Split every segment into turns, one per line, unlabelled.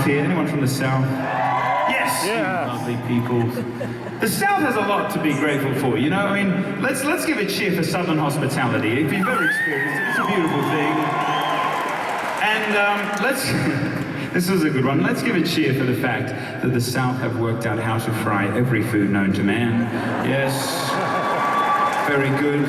here? Anyone from the South? Yes,
Yeah.
you lovely people. The South has a lot to be grateful for, you know? I mean, let's give a cheer for Southern hospitality. If you've ever experienced it, it's a beautiful thing. And this was a good one. Let's give a cheer for the fact that the South have worked out how to fry every food known to man. Yes, very good.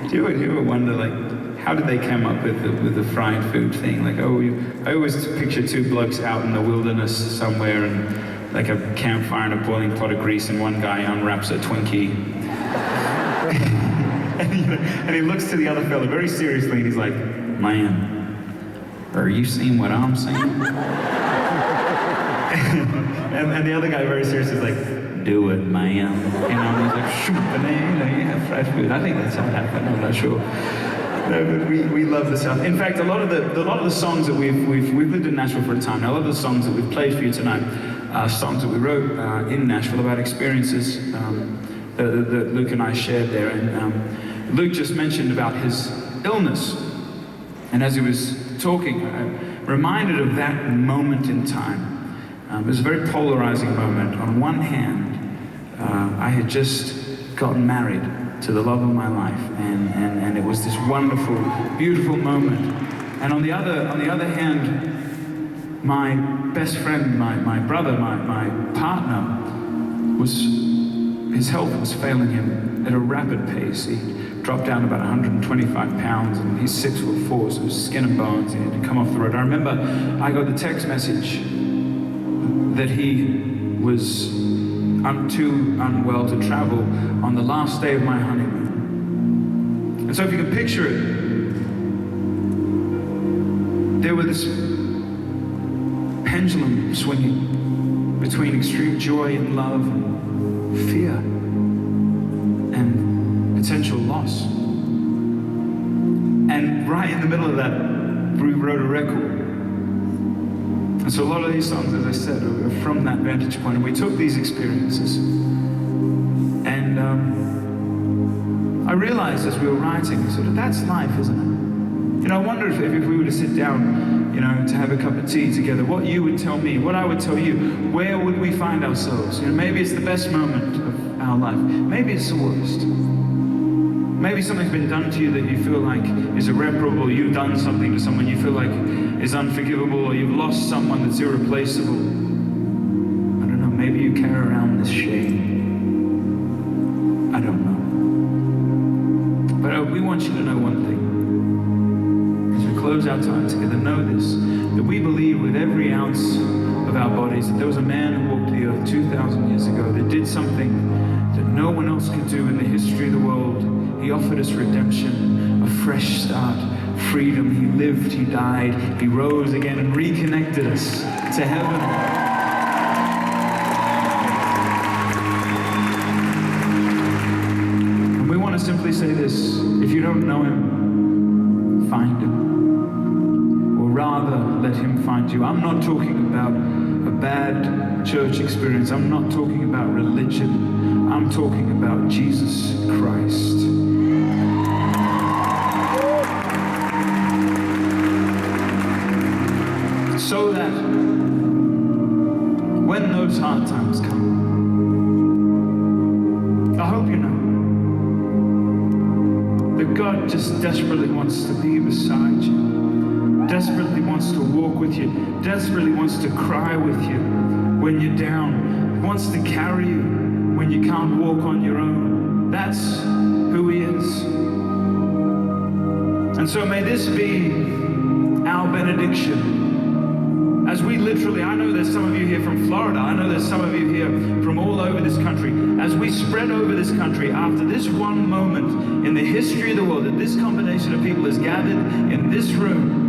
Do you ever wonder, like, how did they come up with the fried food thing? Like, I always picture two blokes out in the wilderness somewhere and like a campfire and a boiling pot of grease, and one guy unwraps a Twinkie. and he looks to the other fella very seriously and he's like, man, are you seeing what I'm seeing? and the other guy very seriously is like, do it, man. You know, and he's like, shoot, banana, yeah, fried food. I think that's how it happened, I'm not sure. No, but we love the South. In fact, a lot of the songs that we've lived in Nashville for a time now. A lot of the songs that we've played for you tonight are songs that we wrote in Nashville about experiences that Luke and I shared there. And Luke just mentioned about his illness, and as he was talking, I'm reminded of that moment in time. It was a very polarizing moment. On one hand, I had just gotten married to the love of my life, and it was this wonderful, beautiful moment. And on the other hand, my best friend, my brother, my partner, his health was failing him at a rapid pace. He dropped down about 125 pounds, and he's 6'4", so it was skin and bones. He had to come off the road. I remember I got the text message that he was too unwell to travel on the last day of my honeymoon. And so if you can picture it, there was this pendulum swinging between extreme joy and love and fear and potential loss. And right in the middle of that, we wrote a record. And so a lot of these songs, as I said, are from that vantage point. And we took these experiences. And I realized as we were writing, sort of, that's life, isn't it? You know, I wonder if we were to sit down, you know, to have a cup of tea together, what you would tell me, what I would tell you, where would we find ourselves? You know, maybe it's the best moment of our life. Maybe it's the worst. Maybe something's been done to you that you feel like is irreparable. You've done something to someone you feel like is unforgivable, or you've lost someone that's irreplaceable. I don't know, maybe you carry around this shame. I don't know. But we want you to know one thing. As we close our time together, know this, that we believe with every ounce of our bodies that there was a man who walked the earth 2,000 years ago that did something that no one else could do in the history of the world. He offered us redemption, a fresh start, freedom. He lived, he died, he rose again and reconnected us to heaven. And we want to simply say this: if you don't know him, find him. Or rather, let him find you. I'm not talking about a bad church experience. I'm not talking about religion. I'm talking about Jesus Christ. So that when those hard times come, I hope you know that God just desperately wants to be beside you, desperately wants to walk with you, desperately wants to cry with you when you're down, wants to carry you when you can't walk on your own. That's who he is. And so may this be our benediction. As we literally, I know there's some of you here from Florida, I know there's some of you here from all over this country. As we spread over this country after this one moment in the history of the world, that this combination of people is gathered in this room,